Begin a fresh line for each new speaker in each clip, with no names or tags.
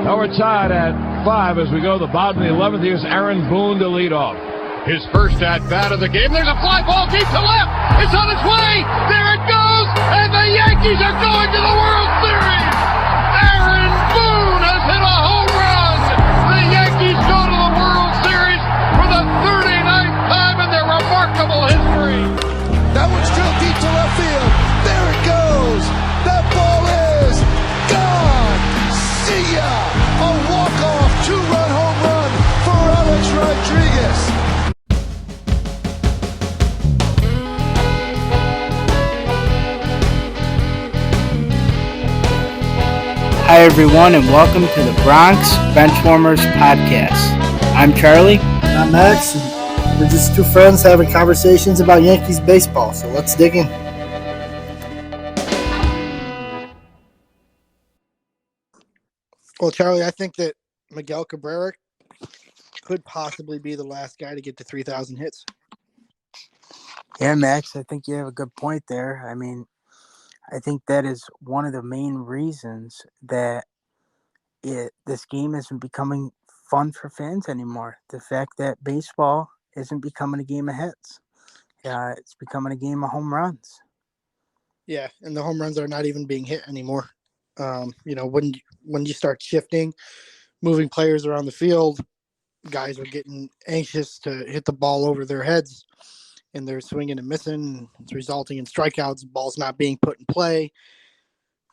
Now we're tied at 5 as we go to the bottom of the 11th. Here's Aaron Boone to lead off.
His first at-bat of the game. There's a fly ball deep to left. It's on its way. There it goes. And the Yankees are going to the World Series. Aaron Boone has hit a home run. The Yankees go to the World Series for the 39th time in their remarkable history.
That one's drilled deep to left field. There it goes. That ball is gone. See ya. A walk-off two-run home run for Alex Rodriguez.
Hi everyone and welcome to the Bronx Benchwarmers Podcast. I'm Charlie.
I'm Max. And we're just two friends having conversations about Yankees baseball, so let's dig in. Well, Charlie, I think that Miguel Cabrera could possibly be the last guy to get to 3,000 hits.
Yeah, Max, I think you have a good point there. I mean, I think that is one of the main reasons that this game isn't becoming fun for fans anymore. The fact that baseball isn't becoming a game of hits. It's becoming a game of home runs.
Yeah, and the home runs are not even being hit anymore. When you start shifting, moving players around the field, guys are getting anxious to hit the ball over their heads, and they're swinging and missing. It's resulting in strikeouts, balls not being put in play.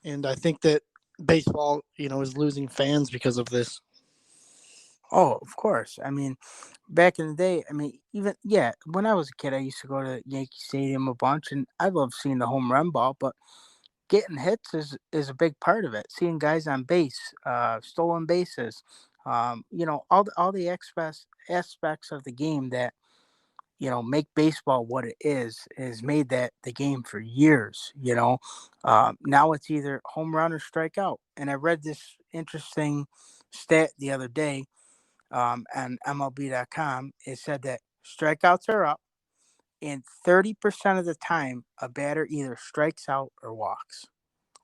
And I think that baseball, is losing fans because of this.
Oh, of course. I mean, back in the day, when I was a kid, I used to go to Yankee Stadium a bunch, and I loved seeing the home run ball, but getting hits is a big part of it. Seeing guys on base, stolen bases, all the aspects of the game that, make baseball what it is made that the game for years, now it's either home run or strikeout. And I read this interesting stat the other day on MLB.com. It said that strikeouts are up, and 30% of the time, a batter either strikes out or walks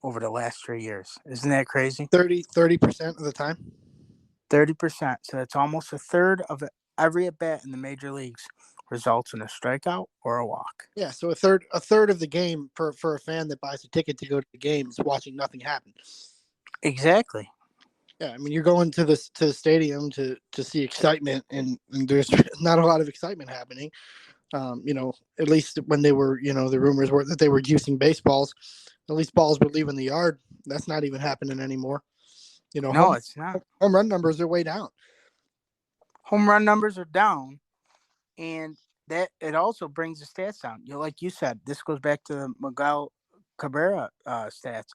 over the last 3 years. Isn't that crazy?
30% of the time?
30%. So that's almost a third of every at-bat in the major leagues results in a strikeout or a walk.
Yeah, so a third of the game for a fan that buys a ticket to go to the game is watching nothing happen. Exactly. Yeah, I mean, you're going to the stadium to see excitement, and there's not a lot of excitement happening. At least when they were, the rumors were that they were using baseballs. At least balls were leaving the yard. That's not even happening anymore.
No, it's not.
Home run numbers are way down.
Home run numbers are down, and that it also brings the stats down. Like you said, this goes back to the Miguel Cabrera stats.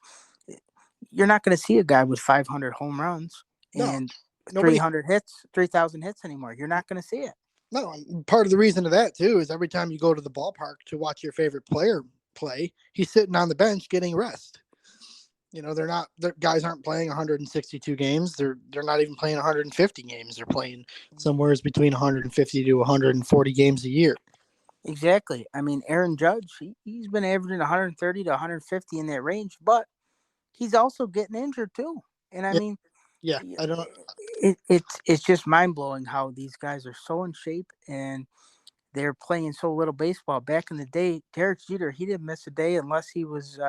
You're not going to see a guy with 500 home runs and 300 hits, 3,000 hits anymore. You're not going to see it.
No, part of the reason of that, too, is every time you go to the ballpark to watch your favorite player play, he's sitting on the bench getting rest. Guys aren't playing 162 games. They're not even playing 150 games. They're playing somewhere between 150 to 140 games a year.
Exactly. I mean, Aaron Judge, he's been averaging 130 to 150 in that range, but he's also getting injured too. And I mean,
yeah, I don't.
It's just mind blowing how these guys are so in shape and they're playing so little baseball. Back in the day, Derek Jeter, he didn't miss a day unless he was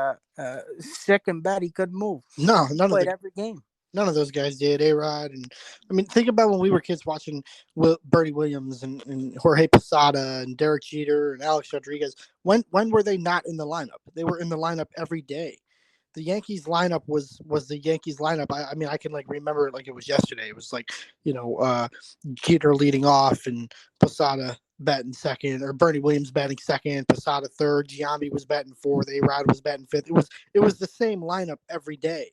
sick in bed. He couldn't move.
No,
played every game.
None of those guys did. A-Rod, and I mean, think about when we were kids watching Bertie Williams and Jorge Posada and Derek Jeter and Alex Rodriguez. When were they not in the lineup? They were in the lineup every day. The Yankees lineup was the Yankees lineup. I mean, I can remember it like it was yesterday. It was Jeter leading off and Posada batting second, or Bernie Williams batting second, Posada third, Giambi was batting fourth, A-Rod was batting fifth. It was the same lineup every day.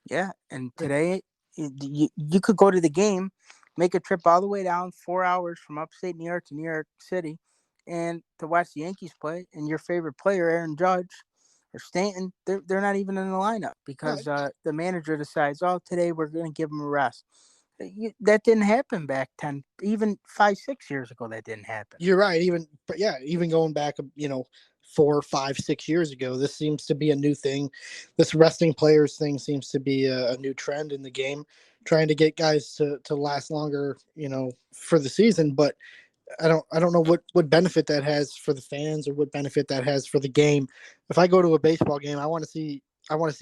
Yeah, and today you could go to the game, make a trip all the way down 4 hours from upstate New York to New York City, and to watch the Yankees play, and your favorite player, Aaron Judge or Stanton, they're not even in the lineup because the manager decides, today we're going to give them a rest. That didn't happen back 10, even 5, 6 years ago. That didn't happen.
You're right. Even going back, 4, 5, 6 years ago. This seems to be a new thing. This resting players thing seems to be a new trend in the game, trying to get guys to last longer, for the season. But I don't know what benefit that has for the fans or what benefit that has for the game. If I go to a baseball game, I want to see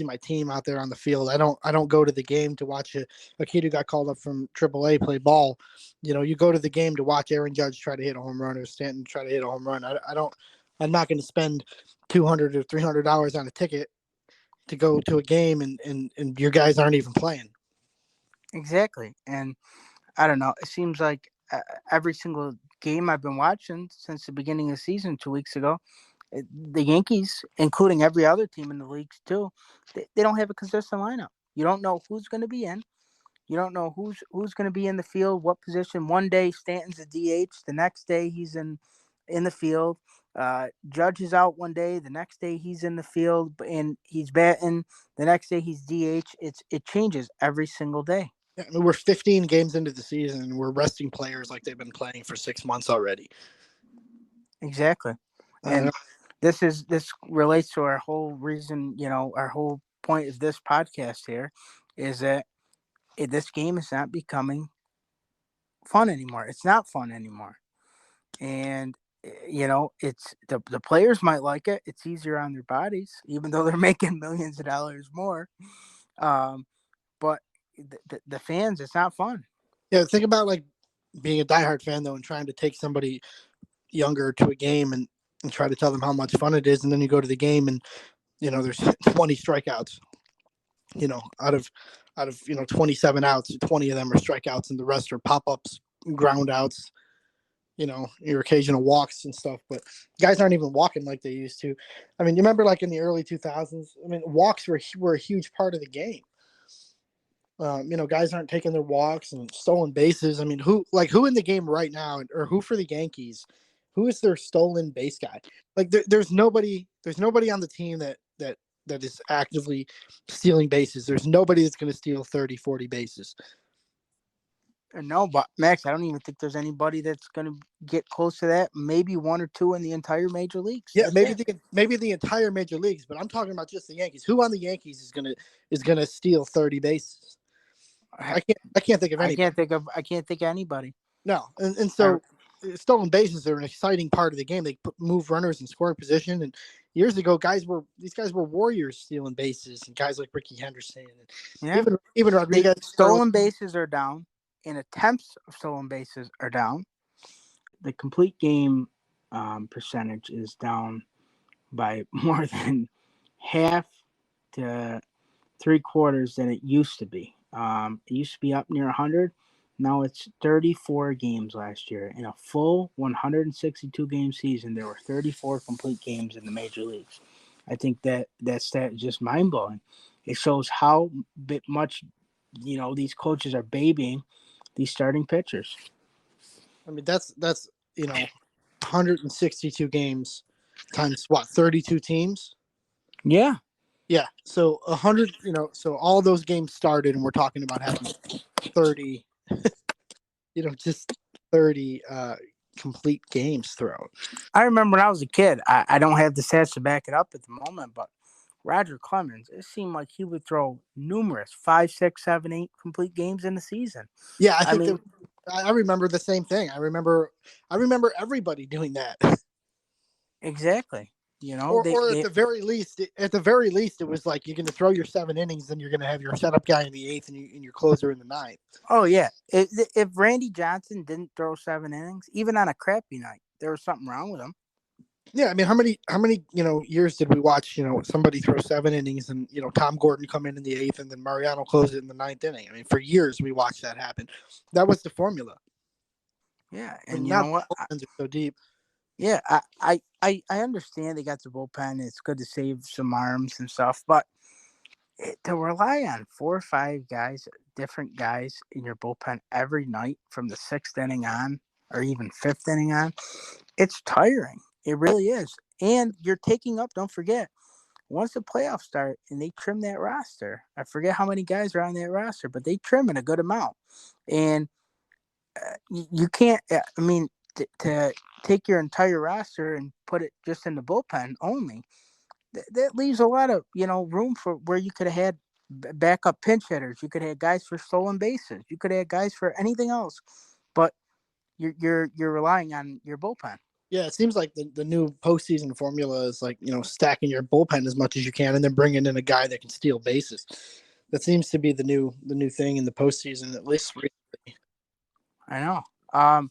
my team out there on the field. I don't go to the game to watch a kid who got called up from AAA play ball. You go to the game to watch Aaron Judge try to hit a home run or Stanton try to hit a home run. I'm not going to spend $200 or $300 on a ticket to go to a game and your guys aren't even playing.
Exactly. And I don't know. It seems like every single game I've been watching since the beginning of the season 2 weeks ago, the Yankees, including every other team in the leagues too, they don't have a consistent lineup. You don't know who's going to be in. You don't know who's going to be in the field, what position. One day Stanton's a DH, the next day he's in the field. Judge is out one day, the next day he's in the field and he's batting. The next day he's DH. It changes every single day.
Yeah, I mean, we're 15 games into the season and we're resting players like they've been playing for 6 months already.
Exactly. And this relates to our whole reason, our whole point of this podcast here is that this game is not becoming fun anymore. It's not fun anymore. And it's the players might like it. It's easier on their bodies, even though they're making millions of dollars more. But the fans, it's not fun.
Yeah, think about like being a diehard fan though and trying to take somebody younger to a game and try to tell them how much fun it is, and then you go to the game and there's 20 strikeouts. Out of 27 outs, 20 of them are strikeouts, and the rest are pop ups, ground outs. Your occasional walks and stuff, but guys aren't even walking like they used to. I mean, you remember like in the early 2000s? I mean, walks were a huge part of the game. Guys aren't taking their walks and stolen bases. I mean, who in the game right now, or who for the Yankees, who is their stolen base guy? Like there's nobody on the team that is actively stealing bases. There's nobody that's going to steal 30, 40 bases.
No, but Max, I don't even think there's anybody that's going to get close to that. Maybe one or two in the entire major leagues.
Yeah, maybe the entire major leagues, but I'm talking about just the Yankees. Who on the Yankees is gonna steal 30 bases? I can't think of any.
I can't think of anybody.
No, and so stolen bases are an exciting part of the game. They move runners in scoring position. And years ago, these guys were warriors stealing bases, and guys like Ricky Henderson and even Rodriguez.
Stolen bases are down, and attempts of stolen bases are down. The complete game percentage is down by more than half to 3/4 than it used to be. It used to be up near 100. Now it's 34 games last year. In a full 162 game season, there were 34 complete games in the major leagues. I think that stat is just mind blowing. It shows how much these coaches are babying these starting pitchers.
I mean, that's 162 games times what, 32 teams?
Yeah.
Yeah. So 100, so all those games started, and we're talking about having 30, just 30 complete games thrown.
I remember when I was a kid, I don't have the stats to back it up at the moment, but Roger Clemens, it seemed like he would throw numerous 5, 6, 7, 8 complete games in the season.
Yeah, I remember the same thing. I remember everybody doing that.
Exactly.
Or at the very least, it was like you're going to throw your 7 innings, then you're going to have your setup guy in the 8th and your closer in the 9th.
Oh yeah, if Randy Johnson didn't throw 7 innings, even on a crappy night, there was something wrong with him.
Yeah, I mean, how many years did we watch somebody throw 7 innings and Tom Gordon come in the 8th and then Mariano close it in the 9th inning? I mean, for years we watched that happen. That was the formula.
Yeah, and you know what?
Bullpens are so deep.
Yeah, I understand they got the bullpen. It's good to save some arms and stuff, but to rely on 4 or 5 guys, different guys in your bullpen every night from the 6th inning on, or even 5th inning on, it's tiring. It really is. And you're taking up, don't forget, once the playoffs start and they trim that roster, I forget how many guys are on that roster, but they trim in a good amount. And you can't, I mean, to take your entire roster and put it just in the bullpen only. That leaves a lot of room for where you could have had backup pinch hitters. You could have guys for stolen bases. You could have guys for anything else, but you're relying on your bullpen.
Yeah, it seems like the new postseason formula is like, stacking your bullpen as much as you can and then bringing in a guy that can steal bases. That seems to be the new thing in the postseason, at least.
I know.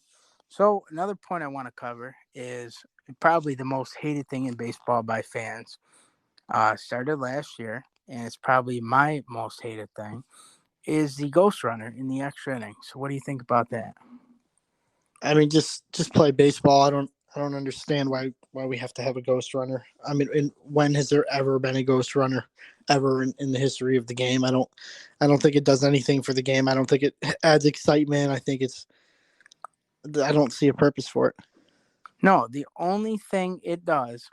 So another point I want to cover is probably the most hated thing in baseball by fans. Started last year, and it's probably my most hated thing, is the ghost runner in the extra innings. So what do you think about that?
I mean, just play baseball. I don't understand why we have to have a ghost runner. I mean, when has there ever been a ghost runner ever in the history of the game? I don't think it does anything for the game. I don't think it adds excitement. I don't see a purpose for it.
No, the only thing it does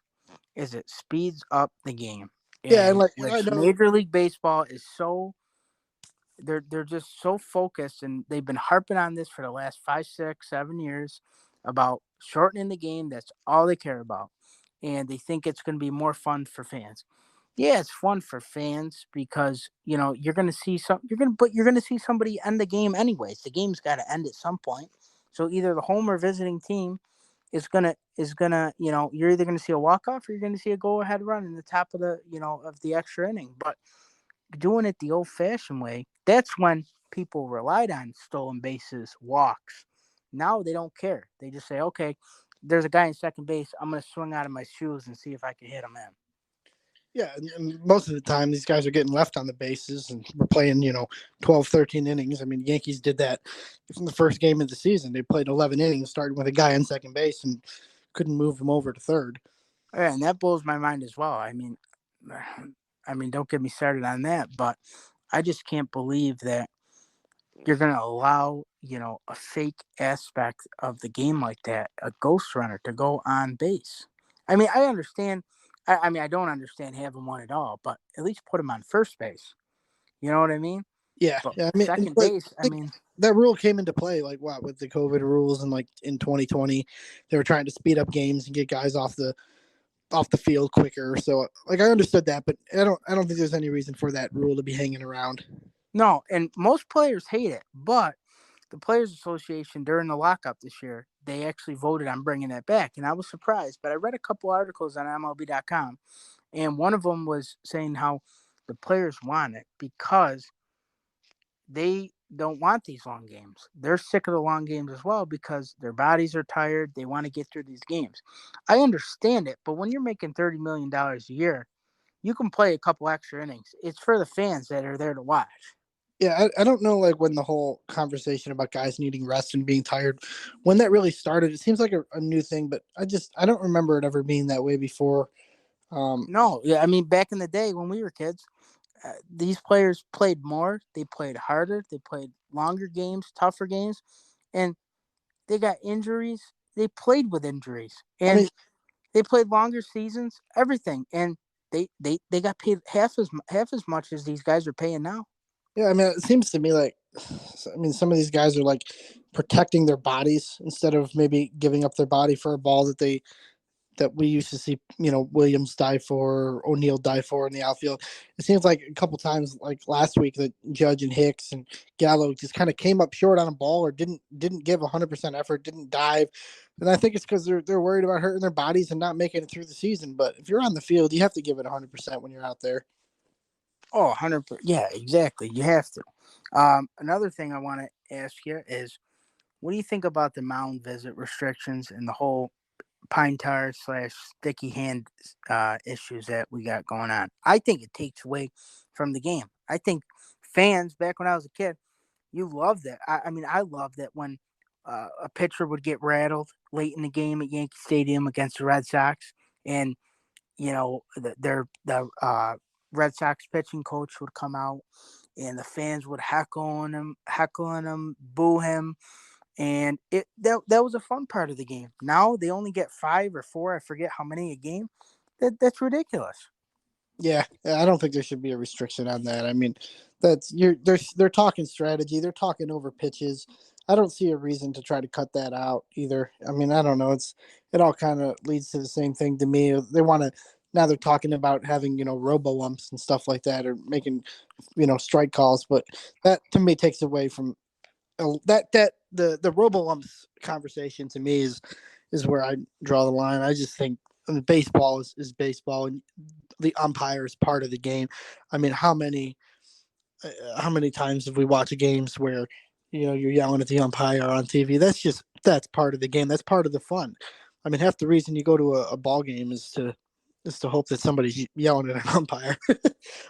is it speeds up the game.
Yeah, and
And
I
which
know.
Major League Baseball is so they're just so focused, and they've been harping on this for the last 5, 6, 7 years about shortening the game. That's all they care about. And they think it's going to be more fun for fans. Yeah, it's fun for fans because you're going to see you're going to see somebody end the game anyways. The game's got to end at some point. So either the home or visiting team is gonna you're either going to see a walk off or you're going to see a go ahead run in the top of the extra inning. But doing it the old fashioned way, that's when people relied on stolen bases, walks. Now they don't care. They just say, okay, there's a guy in second base. I'm going to swing out of my shoes and see if I can hit him in.
Yeah, and most of the time these guys are getting left on the bases, and we're playing 12, 13 innings. I mean, Yankees did that from the first game of the season. They played 11 innings, starting with a guy on second base, and couldn't move him over to third.
Yeah, and that blows my mind as well. I mean, don't get me started on that, but I just can't believe that you're going to allow, a fake aspect of the game like that, a ghost runner to go on base. I mean, I understand. I don't understand having one at all, but at least put him on first base. You know what I mean?
Yeah,
But
yeah. I mean,
second
like,
base,
I think that rule came into play like what with the COVID rules, and like in 2020, they were trying to speed up games and get guys off the field quicker. So like I understood that, but I don't think there's any reason for that rule to be hanging around.
no, and most players hate it, but the Players Association during the lockup this year, they actually voted on bringing that back, and I was surprised. But I read a couple articles on MLB.com, and one of them was saying how the players want it because they don't want these long games. They're sick of the long games as well because their bodies are tired. They want to get through these games. I understand it, but when you're making $30 million a year, you can play a couple extra innings. It's for the fans that are there to watch.
Yeah, I don't know like when the whole conversation about guys needing rest and being tired, when that really started. It seems like a new thing, but I don't remember it ever being that way before.
No, yeah, I mean back in the day when we were kids, these players played more. They played harder. They played longer games, tougher games, and they got injuries. They played with injuries,
I
and
mean,
they played longer seasons. Everything, and they got paid half as much as these guys are paying now.
yeah, I mean, it seems to me like, I mean, some of these guys are like protecting their bodies instead of maybe giving up their body for a ball that we used to see, Williams die for, O'Neill die for in the outfield. It seems like a couple times, like last week, that Judge and Hicks and Gallo just kind of came up short on a ball or didn't give 100% effort, didn't dive. And I think it's because they're worried about hurting their bodies and not making it through the season. But if you're on the field, you have to give it 100% when you're out there.
Oh, 100%. Yeah, exactly. You have to. Another thing I want to ask you is, what do you think about the mound visit restrictions and the whole pine tar / sticky hand issues that we got going on? I think it takes away from the game. I think fans, back when I was a kid, you loved it. I mean, I loved it when a pitcher would get rattled late in the game at Yankee Stadium against the Red Sox, and the Red Sox pitching coach would come out, and the fans would heckling him, boo him, and that was a fun part of the game. Now they only get 5 or 4, I forget how many a game. That's ridiculous.
Yeah, I don't think there should be a restriction on that. I mean, they're talking strategy, they're talking over pitches. I don't see a reason to try to cut that out either. I mean, I don't know. It all kind of leads to the same thing to me. They want to now they're talking about having robo lumps and stuff like that, or making strike calls, but that to me takes away from the robo lumps conversation. To me is where I draw the line. I just think baseball is baseball, and the umpire is part of the game. I mean, how many times have we watched games where you're yelling at the umpire on TV? That's part of the game. That's part of the fun. I mean, half the reason you go to a ball game is to hope that somebody's yelling at an umpire.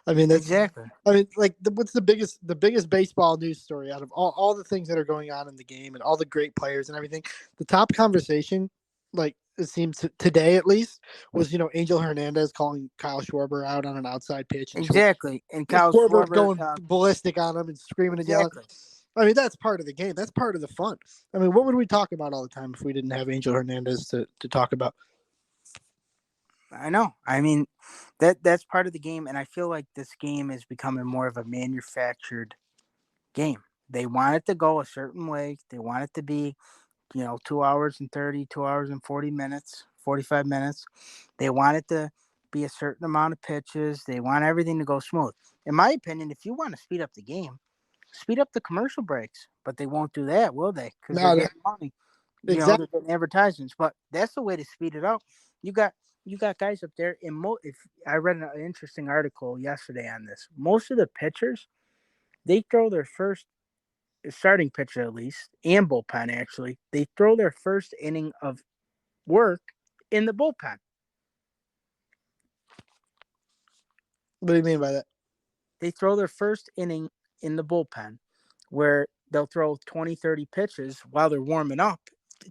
I mean,
Exactly.
like what's the biggest baseball news story out of all the things that are going on in the game and all the great players and everything? The top conversation, like it seems today at least, was Angel Hernandez calling Kyle Schwarber out on an outside pitch, and
Exactly. And Kyle
Schwarber
Schwarber,
going ballistic on him and screaming and yelling.
exactly.
I mean, that's part of the game. That's part of the fun. I mean, what would we talk about all the time if we didn't have Angel Hernandez to talk about?
I know. I mean, that's part of the game, and I feel like this game is becoming more of a manufactured game. They want it to go a certain way. They want it to be, 2 hours and 30, 2 hours and 40 minutes, 45 minutes. They want it to be a certain amount of pitches. They want everything to go smooth. In my opinion, if you want to speed up the game, speed up the commercial breaks. But they won't do that, will they? Because they're
No,
getting money.
exactly.
They're getting advertisements. But that's the way to speed it up. You got guys up there. If I read an interesting article yesterday on this, most of the pitchers, they throw their first starting pitcher, at least, and bullpen actually, they throw their first inning of work in the bullpen.
What do you mean by that?
They throw their first inning in the bullpen where they'll throw 20, 30 pitches while they're warming up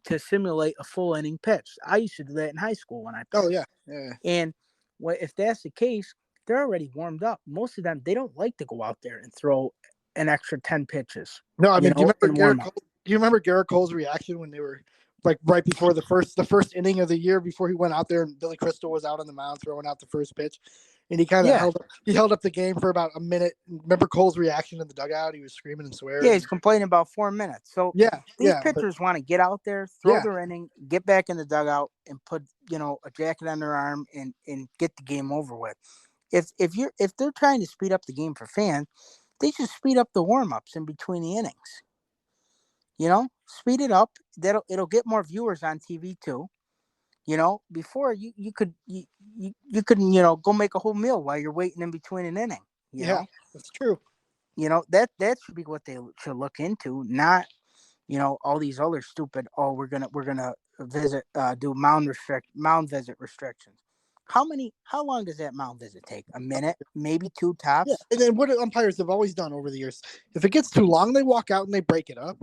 to simulate a full inning pitch. I used to do that in high school when I pitched.
Oh yeah.
And if that's the case, they're already warmed up. Most of them, they don't like to go out there and throw an extra 10 pitches.
No, I mean, do you remember
warm up.
Garrett Cole's reaction when they were like right before the first inning of the year, before he went out there and Billy Crystal was out on the mound throwing out the first pitch, and he kind of held up the game for about a minute. Remember Cole's reaction in the dugout? He was screaming and swearing.
Yeah, he's complaining about 4 minutes. So these pitchers want to get out there, throw their inning, get back in the dugout, and put a jacket on their arm and get the game over with. If they're trying to speed up the game for fans, they should speed up the warm ups in between the innings. Speed it up. It'll get more viewers on TV too. Before you could go make a whole meal while you're waiting in between an inning.
Yeah, that's true.
That should be what they should look into, not all these other stupid. Oh, we're gonna visit, do mound visit restrictions. How long does that mound visit take? A minute, maybe two tops.
Yeah, and then what umpires have always done over the years, if it gets too long, they walk out and they break it up.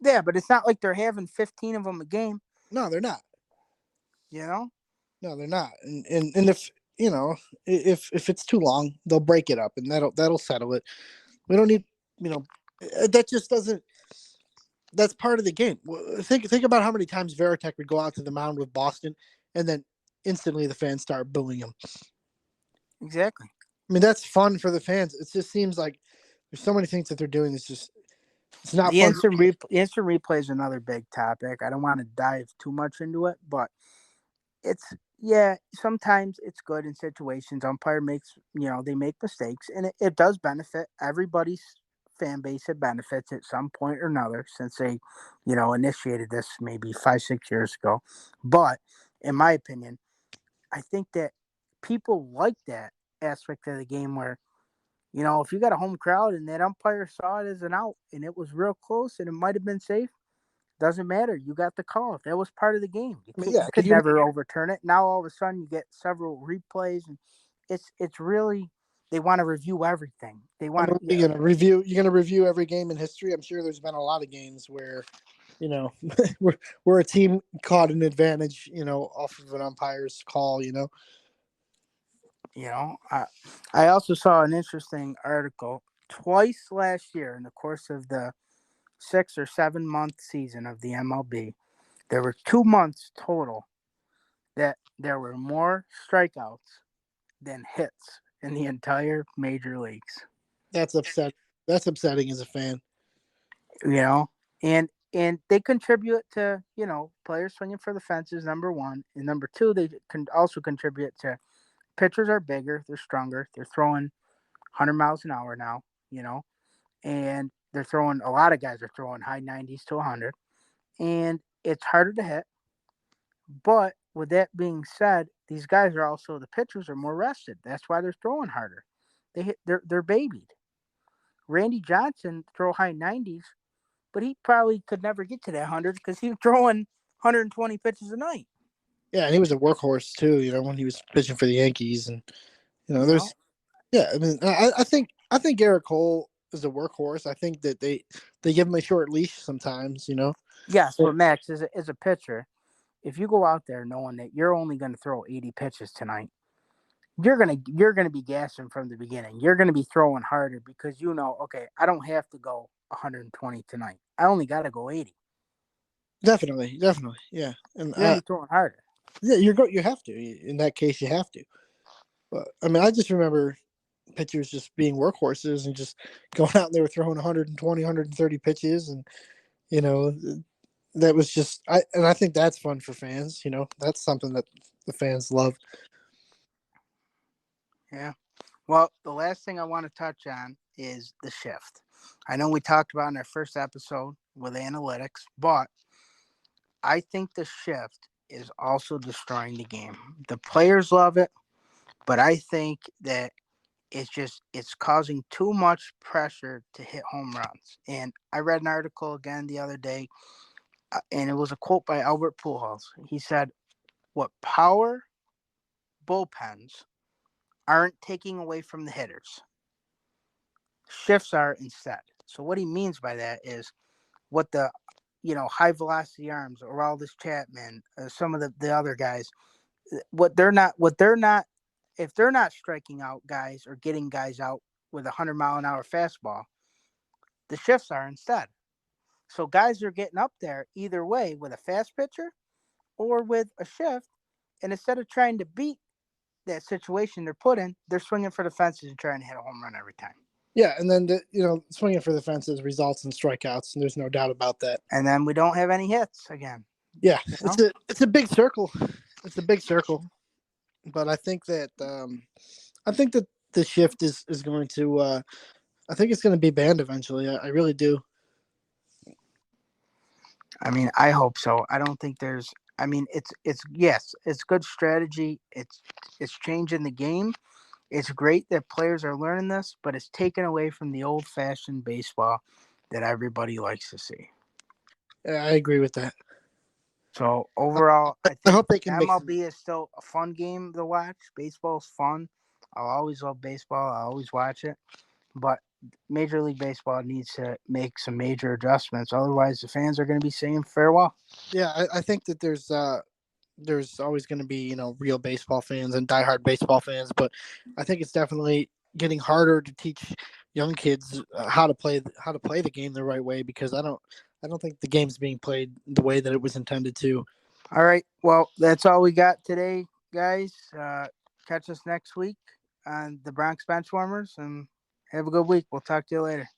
Yeah, but it's not like they're having 15 of them a game.
No, they're not.
No,
they're not. And if if it's too long, they'll break it up, and that'll settle it. We don't need that just doesn't. That's part of the game. Think about how many times Veritek would go out to the mound with Boston, and then instantly the fans start booing him.
Exactly.
I mean, that's fun for the fans. It just seems like there's so many things that they're doing. It's not
the
fun.
Instant replay is another big topic. I don't want to dive too much into it, but sometimes it's good in situations. Umpire makes, they make mistakes, and it does benefit everybody's fan base. It benefits at some point or another since they, initiated this maybe 5-6 years ago. But in my opinion, I think that people like that aspect of the game where, if you got a home crowd and that umpire saw it as an out and it was real close and it might have been safe, doesn't matter. You got the call. That was part of the game. You could never overturn it. Now all of a sudden you get several replays, and it's really, they want to review everything. They want to.
You're gonna review every game in history. I'm sure there's been a lot of games where, where a team caught an advantage, off of an umpire's call.
I also saw an interesting article twice last year in the course of the 6 or 7 month season of the MLB. There were 2 months total that there were more strikeouts than hits in the entire major leagues.
That's upsetting. That's upsetting as a fan.
You know, and they contribute to players swinging for the fences. Number one, and number two, they can also contribute to pitchers are bigger, they're stronger, they're throwing 100 miles an hour now. And they're throwing a lot of guys are throwing high 90s to 100, and it's harder to hit. But with that being said, these guys are also the pitchers are more rested. That's why they're throwing harder. They're babied. Randy Johnson throw high 90s, but he probably could never get to that 100 because he was throwing 120 pitches a night.
Yeah, and he was a workhorse too. When he was pitching for the Yankees, and
You
there's yeah. I mean, I think Garrett Cole is a workhorse. I think that they give him a short leash sometimes.
Yes, but Max, as a pitcher, if you go out there knowing that you're only going to throw 80 pitches tonight, you're gonna be gassing from the beginning. You're gonna be throwing harder because okay, I don't have to go 120 tonight. I only got to go 80.
Definitely, yeah. And
You're gonna be throwing harder.
yeah, you have to. In that case, you have to. But I mean, I just remember pitchers just being workhorses and just going out and they were throwing 120, 130 pitches, and that was just I think that's fun for fans. That's something that the fans love.
Yeah. Well, the last thing I want to touch on is the shift. I know we talked about in our first episode with analytics, but I think the shift is also destroying the game. The players love it, but I think that it's causing too much pressure to hit home runs. And I read an article again the other day, and it was a quote by Albert Pujols. He said, "What power bullpens aren't taking away from the hitters, shifts are instead." So what he means by that is what the high velocity arms, or all this Chapman, some of the other guys, what they're not if they're not striking out guys or getting guys out with 100-mile-an-hour fastball, the shifts are instead. So guys are getting up there either way with a fast pitcher or with a shift, and instead of trying to beat that situation they're put in, they're swinging for the fences and trying to hit a home run every time.
Yeah, and then swinging for the fences results in strikeouts, and there's no doubt about that.
And then we don't have any hits again.
Yeah, it's a big circle. It's a big circle, but I think that the shift is going to. I think it's going to be banned eventually. I really do.
I mean, I hope so. I don't think there's. I mean, it's good strategy. It's changing the game. It's great that players are learning this, but it's taken away from the old-fashioned baseball that everybody likes to see.
I agree with that.
So overall, I think
hope they can
MLB is still a fun game to watch. Baseball's fun. I'll always love baseball. I always watch it. But Major League Baseball needs to make some major adjustments. Otherwise, the fans are going to be saying farewell.
Yeah, I think that there's always going to be real baseball fans and diehard baseball fans, but I think it's definitely getting harder to teach young kids how to play the game the right way, because I don't think the game's being played the way that it was intended to.
All right, well, that's all we got today, guys. Catch us next week on the Bronx Benchwarmers, and have a good week. We'll talk to you later.